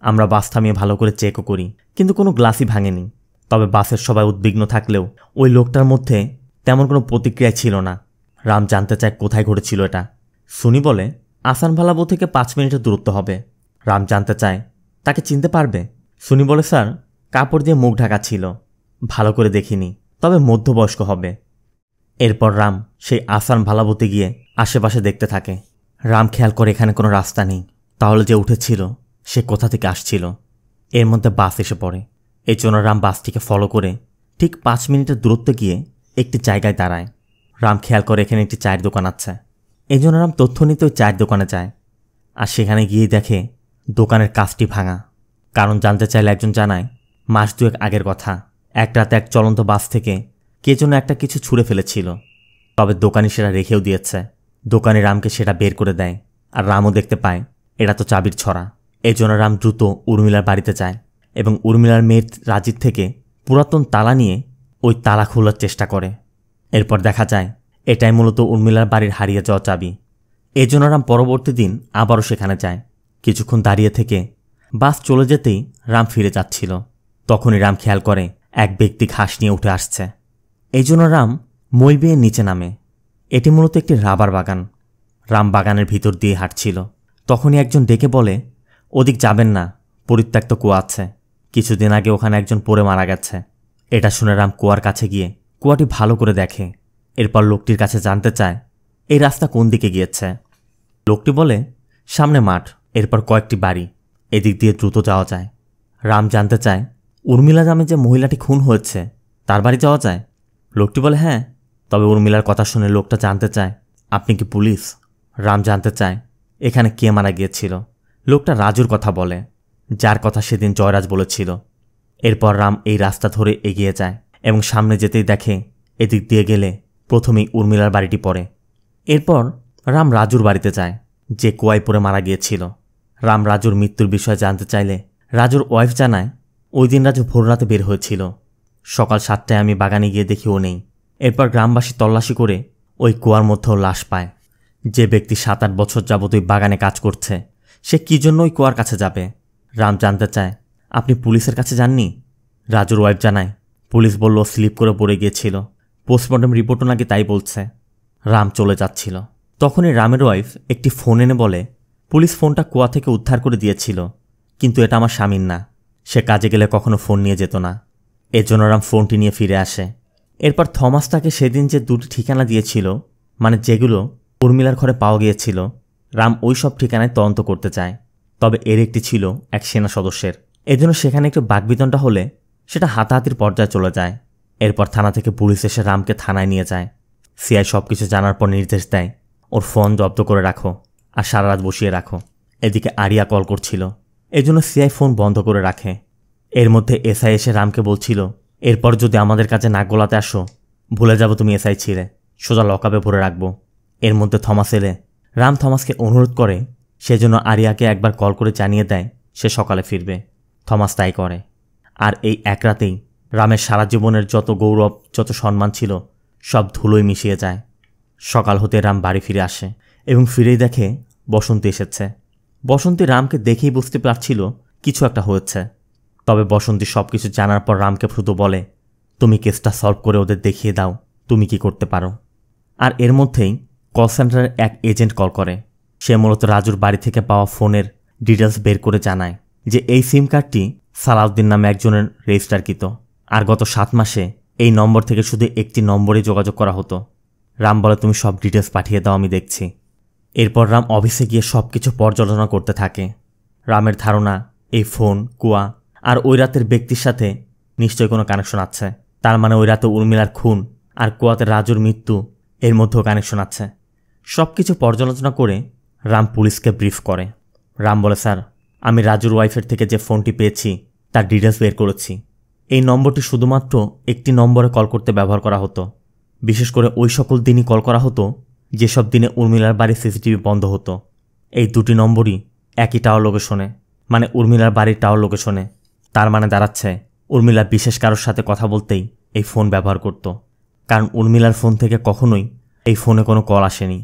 আমরা বাস থামিয়ে ভালো করে চেকও করি, কিন্তু কোনো গ্লাসই ভাঙেনি। তবে বাসের সবাই উদ্বিগ্ন থাকলেও ওই লোকটার মধ্যে তেমন কোনো প্রতিক্রিয়া ছিল না। রাম জানতে চায় কোথায় ঘটেছিল এটা। সুনি বলে, আসান ভালাবু থেকে 5 মিনিটের দূরত্ব হবে। রাম জানতে চায়, তাকে চিনতে পারবে? সুনি বলে, স্যার, কাপড় দিয়ে মুখ ঢাকা ছিল, ভালো করে দেখিনি, তবে মধ্যবয়স্ক হবে। এরপর রাম সেই আসান ভালাবুতে গিয়ে আশেপাশে দেখতে থাকে। রাম খেয়াল করে এখানে কোনো রাস্তা নেই, তাহলে যে উঠেছিল সে কোথা থেকে আসছিল। এর মধ্যে বাস এসে পড়ে। এই জন্য রাম বাসটিকে ফলো করে ঠিক 5 মিনিটের দূরত্বে গিয়ে একটি জায়গায় দাঁড়ায়। রাম খেয়াল করে এখানে একটি চায়ের দোকান আছে। এই জন্য রাম তথ্য নিতে ওই চায়ের দোকানে যায়, আর সেখানে গিয়ে দেখে দোকানের কাঁচটি ভাঙা। কারণ জানতে চাইলে একজন জানায়, মাস 2 আগের কথা, এক রাতে এক চলন্ত বাস থেকে কে যেন একটা কিছু ছুঁড়ে ফেলেছিল, তবে দোকানি সেটা রেখেও দিয়েছে। দোকানি রামকে সেটা বের করে দেয়, আর রামও দেখতে পায় এটা তো চাবির ছড়া। এই জন্য রাম দ্রুত উর্মিলার বাড়িতে যায় এবং উর্মিলার মেয়ের রাজির থেকে পুরাতন তালা নিয়ে ওই তালা খোলার চেষ্টা করে। এরপর দেখা যায় এটাই মূলত উর্মিলার বাড়ির হারিয়ে যাওয়া চাবি। এই জন্য রাম পরবর্তী দিন আবারও সেখানে যায়। কিছুক্ষণ দাঁড়িয়ে থেকে বাস চলে যেতেই রাম ফিরে যাচ্ছিল। তখনই রাম খেয়াল করে এক ব্যক্তি ঘাস নিয়ে উঠে আসছে। এই জন্য রাম মই বেয়ে নিচে নামে। এটি মূলত একটি রাবার বাগান। রাম বাগানের ভিতর দিয়ে হাঁটছিল। তখনই একজন ডেকে বলে, ওদিক যাবেন না, পরিত্যক্ত কুয়া আছে, কিছুদিন আগে ওখানে একজন পড়ে মারা গেছে। এটা শুনে রাম কুয়ার কাছে গিয়ে কুয়াটি ভালো করে দেখে। এরপর লোকটির কাছে জানতে চায় এই রাস্তা কোন দিকে গিয়েছে। লোকটি বলে, সামনে মাঠ, এরপর কয়েকটি বাড়ি, এদিক দিয়ে দ্রুত যাওয়া যায়। রাম জানতে চায় উর্মিলা নামে যে মহিলাটি খুন হয়েছে তার বাড়ি যাওয়া যায়। লোকটি বলে, হ্যাঁ। তবে উর্মিলার কথা শুনে লোকটা জানতে চায়, আপনি কি পুলিশ? রাম জানতে চায় এখানে কে মারা গিয়েছিল। লোকটা রাজুর কথা বলে, যার কথা সেদিন জয়রাজ বলেছিল। এরপর রাম এই রাস্তা ধরে এগিয়ে যায় এবং সামনে যেতেই দেখে এদিক দিয়ে গেলে প্রথমেই উর্মিলার বাড়িটি পড়ে। এরপর রাম রাজুর বাড়িতে যায়, যে কুয়ায় পড়ে মারা গিয়েছিল। রাম রাজুর মৃত্যুর বিষয়ে জানতে চাইলে রাজুর ওয়াইফ জানায়, ওই দিন রাজু ভোররাতে বের হয়েছিল, সকাল 7টায় আমি বাগানে গিয়ে দেখি ও নেই। এরপর গ্রামবাসী তল্লাশি করে ওই কুয়ার মধ্যেও লাশ পায়। যে ব্যক্তি 7-8 বছর যাবত ওই বাগানে কাজ করছে সে কি জন্য ওই কুয়ার কাছে যাবে? রাম জানতে চায়, আপনি পুলিশের কাছে যাননি? রাজুর ওয়াইফ জানায়, পুলিশ বলল স্লিপ করে পড়ে গিয়েছিল, পোস্টমর্টম রিপোর্টও নাকি তাই বলছে। রাম চলে যাচ্ছিল। তখনই রামের ওয়াইফ একটি ফোন এনে বলে, পুলিশ ফোনটা কুয়া থেকে উদ্ধার করে দিয়েছিল, কিন্তু এটা আমার স্বামীর না, সে কাজে গেলে কখনো ফোন নিয়ে যেত না। এর জন্য রাম ফোনটি নিয়ে ফিরে আসে। এরপর থমাস তাকে সেদিন যে দুটি ঠিকানা দিয়েছিল, মানে যেগুলো উর্মিলার ঘরে পাওয়া গিয়েছিল, রাম ওই সব ঠিকানায় তদন্ত করতে চায়। তবে এর একটি ছিল এক সেনা সদস্যের। এজন্য সেখানে একটু বাকবিতণ্ডা হলে সেটা হাতাহাতির পর্যায়ে চলে যায়। এরপর থানা থেকে পুলিশ এসে রামকে থানায় নিয়ে যায়। সিআই সবকিছু জানার পর নির্দেশ দেয়, ওর ফোন জব্দ করে রাখো আর সারা রাত বসিয়ে রাখো। এদিকে আরিয়া কল করছিল, এজন্য সিআই ফোন বন্ধ করে রাখে। এর মধ্যে এসআই এসে রামকে বলছিল, এরপর যদি আমাদের কাছে নাক গলাতে আসো, ভুলে যাবো তুমি এসআই ছিলে, সোজা লকআপে ভরে রাখবো। এর মধ্যে থমাস এলে রাম থমাসকে অনুরোধ করে সেজন্য আরিয়াকে একবার কল করে জানিয়ে দেয় সে সকালে ফিরবে। থমাস তাই করে। আর এই এক রাতেই রামের সারা জীবনের যত গৌরব, যত সম্মান ছিল, সব ধুলোয় মিশিয়ে যায়। সকাল হতে রাম বাড়ি ফিরে আসে এবং ফিরেই দেখে বসন্তী এসেছে। বসন্তী রামকে দেখেই বুঝতে পারছিল কিছু একটা হয়েছে। তবে বসন্তী সব কিছু জানার পর রামকে শুধু বলে, তুমি কেসটা সলভ করে ওদের দেখিয়ে দাও তুমি কি করতে পারো। আর এর মধ্যেই কল সেন্টারের এক এজেন্ট কল করে। সে মূলত রাজুর বাড়ি থেকে পাওয়া ফোনের ডিটেলস বের করে জানায় যে এই সিম কার্ডটি সালাউদ্দিন নামে একজনের রেজিস্টারকৃত, আর গত 7 মাসে এই নম্বর থেকে শুধু একটি নম্বরে যোগাযোগ করা হতো। রাম বলে, তুমি সব ডিটেলস পাঠিয়ে দাও, আমি দেখছি। এরপর রাম অফিসে গিয়ে সব কিছু পর্যালোচনা করতে থাকে। রামের ধারণা এই ফোন, কুয়া আর ওই রাতের ব্যক্তির সাথে নিশ্চয়ই কোনো কানেকশন আছে। তার মানে ওই রাতে উর্মিলার খুন আর কুয়াতে রাজুর মৃত্যু, এর মধ্যেও কানেকশন আছে। সব কিছু পর্যালোচনা করে রাম পুলিশকে ব্রিফ করে। রাম বলে, স্যার, আমি রাজুর ওয়াইফের থেকে যে ফোনটি পেয়েছি তার ডিটেলস বের করেছি। এই নম্বরটি শুধুমাত্র একটি নম্বরে কল করতে ব্যবহার করা হতো। বিশেষ করে ওই সকল দিনই কল করা হতো যেসব দিনে উর্মিলার বাড়ির সিসিটিভি বন্ধ হতো। এই দুটি নম্বরই একই টাওয়ার লোকেশনে, মানে উর্মিলার বাড়ির টাওয়ার লোকেশনে। তার মানে দাঁড়াচ্ছে উর্মিলা বিশেষ কারোর সাথে কথা বলতেই এই ফোন ব্যবহার করত, কারণ উর্মিলার ফোন থেকে কখনোই এই ফোনে কোনো কল আসেনি।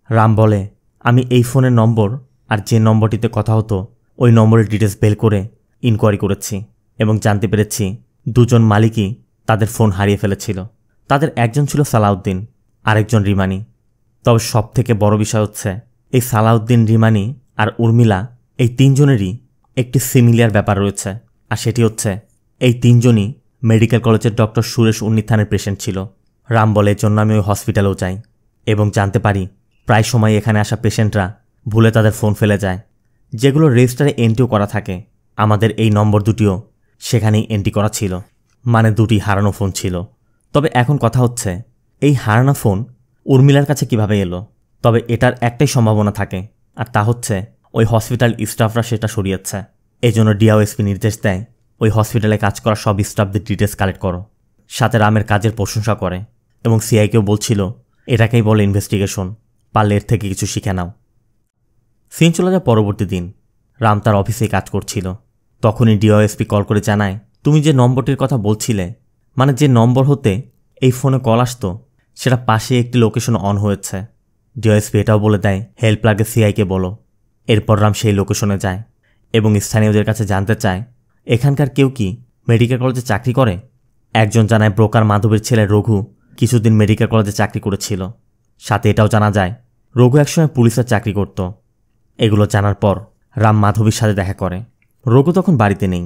রাম বলে, আমি এই ফোনের নম্বর আর যে নম্বরটিতে কথা হতো ওই নম্বরের ডিটেলস বের করে ইনকোয়ারি করেছি এবং জানতে পেরেছি দুজন মালিকই তাদের ফোন হারিয়ে ফেলেছিল। তাদের একজন ছিল সালাউদ্দিন, আরেকজন রিমানি। তবে সব থেকে বড় বিষয় হচ্ছে এই সালাউদ্দিন, রিমানি আর উর্মিলা, এই তিনজনেরই একটি সিমিলার ব্যাপার রয়েছে। আর সেটি হচ্ছে এই তিনজনই মেডিকেল কলেজের ডক্টর সুরেশ উন্নিথানের পেশেন্ট ছিল। রাম বলে, এর জন্য আমি ওই হসপিটালেও যাই এবং জানতে পারি প্রায় সময় এখানে আসা পেশেন্টরা ভুলে তাদের ফোন ফেলে যায়, যেগুলো রেজিস্টারে এন্ট্রিও করা থাকে। আমাদের এই নম্বর দুটিও সেখানেই এন্ট্রি করা ছিল, মানে দুটি হারানো ফোন ছিল। তবে এখন কথা হচ্ছে এই হারানো ফোন উর্মিলার কাছে কিভাবে এলো। তবে এটার একটাই সম্ভাবনা থাকে, আর তা হচ্ছে ওই হসপিটাল স্টাফরা সেটা সরিয়েছে। এই জন্য ডিওএসপি নির্দেশ দেয় ওই হসপিটালে কাজ করা সব স্টাফদের ডিটেলস কালেক্ট করো। সাথে রামের কাজের প্রশংসা করে এবং সিআইকেও বলছিল এটাকেই বলে ইনভেস্টিগেশন, পারলে এর থেকে কিছু শিখে নাও। সিন চলে যায় পরবর্তী দিন। রাম তার অফিসেই কাজ করছিল। তখনই ডিওএসপি কল করে জানায়, তুমি যে নম্বরটির কথা বলছিলে, মানে যে নম্বর হতে এই ফোনে কল আসতো, সেটা পাশে একটি লোকেশন অন হয়েছে। ডিওএসপি এটাও বলে দেয় হেল্প লাগে সিআইকে বলো। এরপর রাম সেই লোকেশনে যায় এবং স্থানীয়দের কাছে জানতে চায় এখানকার কেউ কি মেডিকেল কলেজে চাকরি করে। একজন জানায় ব্রোকার মাধবীর ছেলে রঘু কিছুদিন মেডিকেল কলেজে চাকরি করেছিল। সাথে এটাও জানা যায় রঘু একসময় পুলিশের চাকরি করত। এগুলো জানার পর রাম মাধবীর সাথে দেখা করে। রঘু তখন বাড়িতে নেই।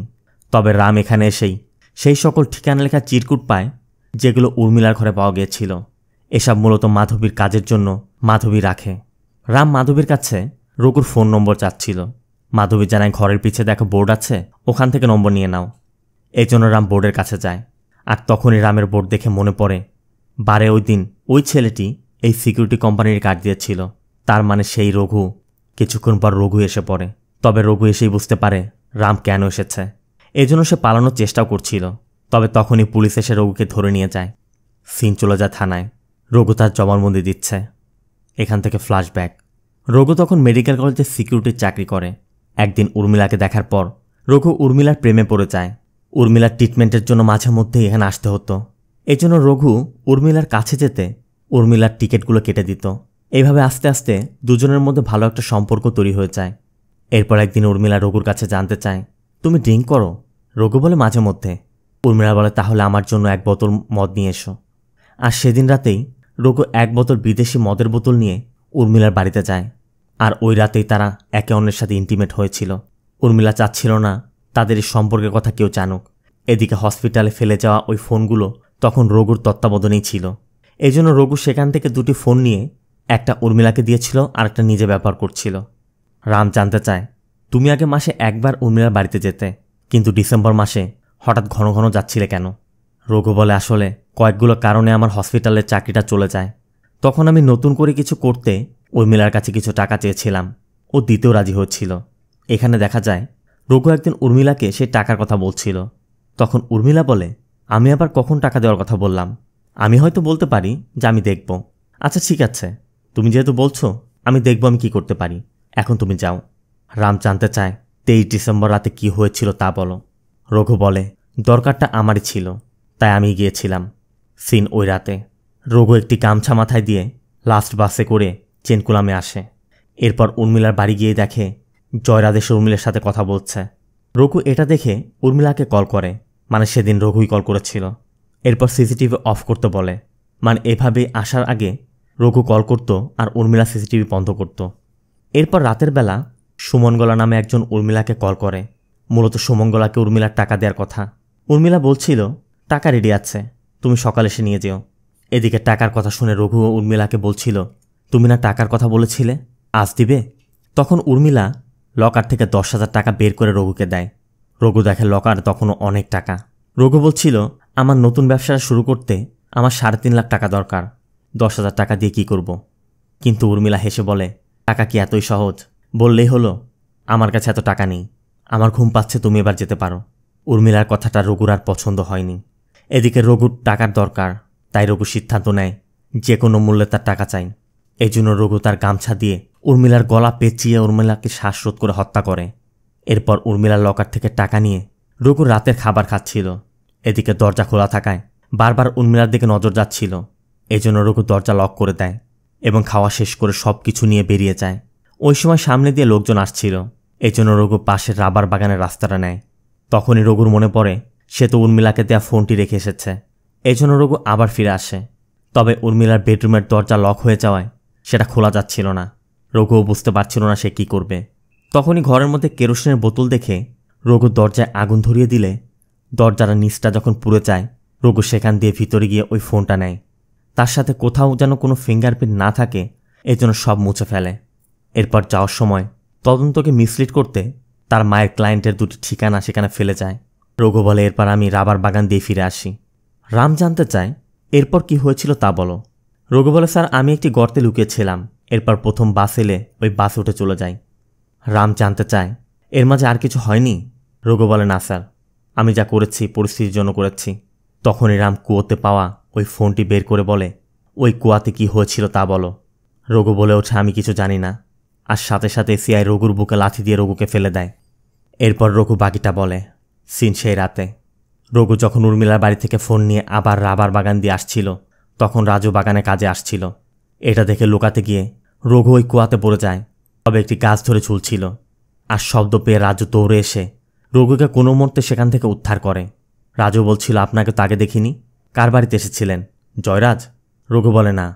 তবে রাম এখানে এসেই সেই সকল ঠিকানা লেখা চিরকুট পায় যেগুলো উর্মিলার ঘরে পাওয়া গিয়েছিল। এসব মূলত মাধবীর কাজের জন্য মাধবী রাখে। রাম মাধবীর কাছে রঘুর ফোন নম্বর চাচ্ছিল। মাধবী জানায় ঘরের পিছে দেখা বোর্ড আছে, ওখান থেকে নম্বর নিয়ে নাও। এই জন্য রাম বোর্ডের কাছে যায়। আর তখনই রামের বোর্ড দেখে মনে পড়ে বারে ওই দিন ওই ছেলেটি এই সিকিউরিটি কোম্পানির কার্ড দিয়েছিল। তার মানে সেই রঘু। কিছুক্ষণ পর রঘু এসে পড়ে। তবে রঘু এসেই বুঝতে পারে রাম কেন এসেছে। এজন্য সে পালানোর চেষ্টাও করছিল। তবে তখনই পুলিশ এসে রঘুকে ধরে নিয়ে যায়। সিন চলে যায় থানায়। রঘু তার জবানবন্দি দিচ্ছে। এখান থেকে ফ্ল্যাশব্যাক। রঘু তখন মেডিকেল কলেজে সিকিউরিটির চাকরি করে। একদিন উর্মিলাকে দেখার পর রঘু উর্মিলার প্রেমে পড়ে যায়। উর্মিলার ট্রিটমেন্টের জন্য মাঝে মধ্যেই এখানে আসতে হতো। এই জন্য রঘু উর্মিলার কাছে যেতে উর্মিলার টিকিটগুলো কেটে দিত। এইভাবে আস্তে আস্তে দুজনের মধ্যে ভালো একটা সম্পর্ক তৈরি হয়ে যায়। এরপর একদিন উর্মিলা রঘুর কাছে জানতে চায়, তুমি ড্রিঙ্ক করো? রঘু বলে মাঝে মধ্যে। উর্মিলা বলে, তাহলে আমার জন্য 1 বোতল মদ নিয়ে এসো। আর সেদিন রাতেই রঘু 1 বোতল বিদেশি মদের বোতল নিয়ে উর্মিলার বাড়িতে যায়। আর ওই রাতেই তারা একে অন্যের সাথে ইন্টিমেট হয়েছিল। উর্মিলা চাচ্ছিল না তাদের এই সম্পর্কের কথা কেউ জানুক। এদিকে হসপিটালে ফেলে যাওয়া ওই ফোনগুলো তখন রঘুর তত্ত্বাবধানেই ছিল। এজন্য রঘু সেখান থেকে 2টি ফোন নিয়ে একটা উর্মিলাকে দিয়েছিল আর একটা নিজে ব্যবহার করছিল। রাম জানতে চায়, তুমি আগে মাসে একবার উর্মিলার বাড়িতে যেতে, কিন্তু ডিসেম্বর মাসে হঠাৎ ঘন ঘন যাচ্ছিলে কেন? রঘু বলে, আসলে কয়েকগুলো কারণে আমার হসপিটালের চাকরিটা চলে যায়। তখন আমি নতুন করে কিছু করতে উর্মিলার কাছে কিছু টাকা চেয়েছিলাম, ও দিতেও রাজি হচ্ছিল। এখানে দেখা যায় রঘু একদিন উর্মিলাকে সেই টাকার কথা বলছিল। তখন উর্মিলা বলে, আমি আবার কখন টাকা দেওয়ার কথা বললাম? আমি হয়তো বলতে পারি যে আমি দেখব। আচ্ছা ঠিক আছে, তুমি যেহেতু বলছো, আমি দেখব আমি কি করতে পারি। এখন তুমি যাও। রাম জানতে চায়, 23 ডিসেম্বর রাতে কি হয়েছিল তা বলো। রঘু বলে, দরকারটা আমারই ছিল, তাই আমি গিয়েছিলাম। সিন ওই রাতে রঘু একটি গামছা মাথায় দিয়ে লাস্ট বাসে করে চেনকুলামে আসে। এরপর উর্মিলার বাড়ি গিয়ে দেখে জয়রাজ এসে উর্মিলার সাথে কথা বলছে। রঘু এটা দেখে উর্মিলাকে কল করে, মানে সেদিন রঘুই কল করেছিল। এরপর সিসিটিভি অফ করতে বলে, মানে এভাবেই আসার আগে রঘু কল করত আর উর্মিলা সিসিটিভি বন্ধ করত। এরপর রাতের বেলা সুমনগলা নামে একজন উর্মিলাকে কল করে। মূলত সুমনগলাকে উর্মিলার টাকা দেওয়ার কথা। উর্মিলা বলছিল, টাকা রেডি আছে, তুমি সকালে এসে নিয়ে যেও। এদিকে টাকার কথা শুনে রঘু ও উর্মিলাকে বলছিল, তুমি না টাকার কথা বলেছিলে, আজ দিবে? তখন উর্মিলা লকার থেকে 10,000 টাকা বের করে রঘুকে দেয়। রঘু দেখে লকার তখনও অনেক টাকা। রঘু বলছিল, আমার নতুন ব্যবসাটা শুরু করতে আমার 3.5 লাখ টাকা দরকার, 10,000 টাকা দিয়ে কি করব? কিন্তু উর্মিলা হেসে বলে, টাকা কি এতই সহজ? বললেই হলো, আমার কাছে এত টাকা নেই, আমার ঘুম পাচ্ছে, তুমি এবার যেতে পারো। উর্মিলার কথাটা রঘুর আর পছন্দ হয়নি। এদিকে রঘুর টাকার দরকার, তাই রঘু সিদ্ধান্ত নেয় যে কোনো মূল্যে তার টাকা চাই। এই জন্য রঘু তার গামছা দিয়ে উর্মিলার গলা পেঁচিয়ে উর্মিলাকে শ্বাসরোধ করে হত্যা করে। এরপর উর্মিলার লকার থেকে টাকা নিয়ে রঘু রাতের খাবার খাচ্ছিল। এদিকে দরজা খোলা থাকায় বারবার উর্মিলার দিকে নজর যাচ্ছিল। এজন্য রঘু দরজা লক করে দেয় এবং খাওয়া শেষ করে সব কিছু নিয়ে বেরিয়ে যায়। ওই সময় সামনে দিয়ে লোকজন আসছিল, এজন্য রঘু পাশের রাবার বাগানের রাস্তাটা নেয়। তখনই রঘুর মনে পড়ে সে তো উর্মিলাকে দেয়া ফোনটি রেখে এসেছে। এজন্য রঘু আবার ফিরে আসে। তবে উর্মিলার বেডরুমের দরজা লক হয়ে যাওয়ায় সেটা খোলা যাচ্ছিল না। রঘুও বুঝতে পারছিল না সে কি করবে। তখনই ঘরের মধ্যে কেরোসিনের বোতল দেখে রঘু দরজায় আগুন ধরিয়ে দিলে দরজার নিচটা যখন পুড়ে যায়, রঘু সেখান দিয়ে ভিতরে গিয়ে ওই ফোনটা নেয়। তার সাথে কোথাও যেন কোনো ফিঙ্গারপ্রিন্ট না থাকে, এজন্য সব মুছে ফেলে। এরপর যাওয়ার সময় তদন্তকে মিসলিড করতে তার মায়ের ক্লায়েন্টের 2টি ঠিকানা সেখানে ফেলে যায়। রঘু বলে, এরপর আমি রাবার বাগান দিয়ে ফিরে আসি। রাম জানতে চায়, এরপর কি হয়েছিল তা বলো। রঘু বলে, স্যার আমি একটি গর্তে লুকিয়েছিলাম, এরপর প্রথম বাস এলে ওই বাসে উঠে চলে যাই। রাম জানতে চায়, এর মাঝে আর কিছু হয়নি? রঘু বলে, না স্যার, আমি যা করেছি পরিস্থিতির জন্য করেছি। তখনই রাম কুয়োতে পাওয়া ওই ফোনটি বের করে বলে, ওই কুয়াতে কি হয়েছিল তা বলো। রঘু বলে ওঠে, আমি কিছু জানি না। আর সাথে সাথে সিআই রঘুর বুকে লাথি দিয়ে রঘুকে ফেলে দেয়। এরপর রঘু বাকিটা বলে। সিন সেই রাতে রঘু যখন উর্মিলার বাড়ি থেকে ফোন নিয়ে আবার রাবার বাগান দিয়ে আসছিল, তখন রাজু বাগানে কাজে আসছিল। এটা দেখে লুকাতে গিয়ে রঘু ওই কুয়াতে পড়ে যায়। তবে একটি গাছ ধরে ঝুলছিল, আর শব্দ পেয়ে রাজু দৌড়ে এসে রঘুকে কোনো মুহূর্তে সেখান থেকে উদ্ধার করে। রাজু বলছিল, আপনাকে তো আগে দেখিনি, কার বাড়িতে এসেছিলেন? জয়রাজ? রঘু বলে, না।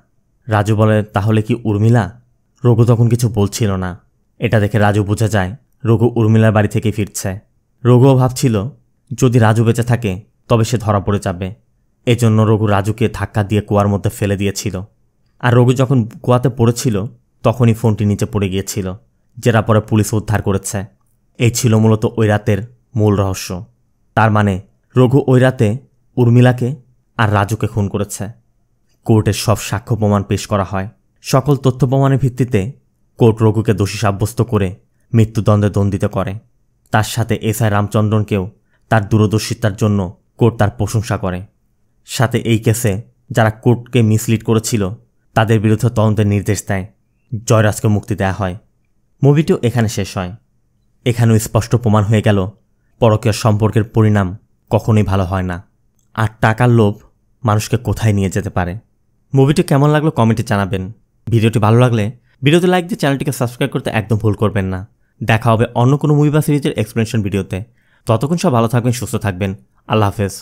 রাজু বলে, তাহলে কি উর্মিলা? রঘু তখন কিছু বলছিল না। এটা দেখে রাজু বুঝে যায় রঘু উর্মিলার বাড়ি থেকে ফিরছে। রঘুও ভাবছিল যদি রাজু বেঁচে থাকে তবে সে ধরা পড়ে যাবে। এজন্য রঘু রাজুকে ধাক্কা দিয়ে কুয়ার মধ্যে ফেলে দিয়েছিল। আর রঘু যখন কুয়াতে পড়েছিল তখনই ফোনটি নিচে পড়ে গিয়েছিল, যেটা পরে পুলিশ উদ্ধার করেছে। এই ছিল মূলত ওই রাতের মূল রহস্য। তার মানে রঘু ওই রাতে উর্মিলাকে আর রাজুকে খুন করেছে। কোর্টের সব সাক্ষ্য প্রমাণ পেশ করা হয়। সকল তথ্য প্রমাণের ভিত্তিতে কোর্ট রঘুকে দোষী সাব্যস্ত করে মৃত্যুদণ্ডে দণ্ডিত করে। তার সাথে এসআই রামচন্দ্রনকেও তার দূরদর্শিতার জন্য কোর্ট তার প্রশংসা করে। সাথে এই কেসে যারা কোর্টকে মিসলিড করেছিল তাদের বিরুদ্ধে তদন্তের নির্দেশ দেয়। জয়রাজকে মুক্তি দেয়া হয়। মুভিটিও এখানে শেষ হয়। এখানেও স্পষ্ট প্রমাণ হয়ে গেল পরকীয় সম্পর্কের পরিণাম কখনোই ভালো হয় না, আর টাকার লোভ মানুষকে কোথায় নিয়ে যেতে পারে। মুভিটি কেমন লাগলো কমেন্টে জানাবেন। ভিডিওটি ভালো লাগলে ভিডিওতে লাইক দিয়ে চ্যানেলটিকে সাবস্ক্রাইব করতে একদম ভুল করবেন না। দেখা হবে অন্য কোনো মুভি বা সিরিজের এক্সপ্লেনেশন ভিডিওতে। ততক্ষণ সব ভালো থাকবেন, সুস্থ থাকবেন। আল্লাহ হাফেজ।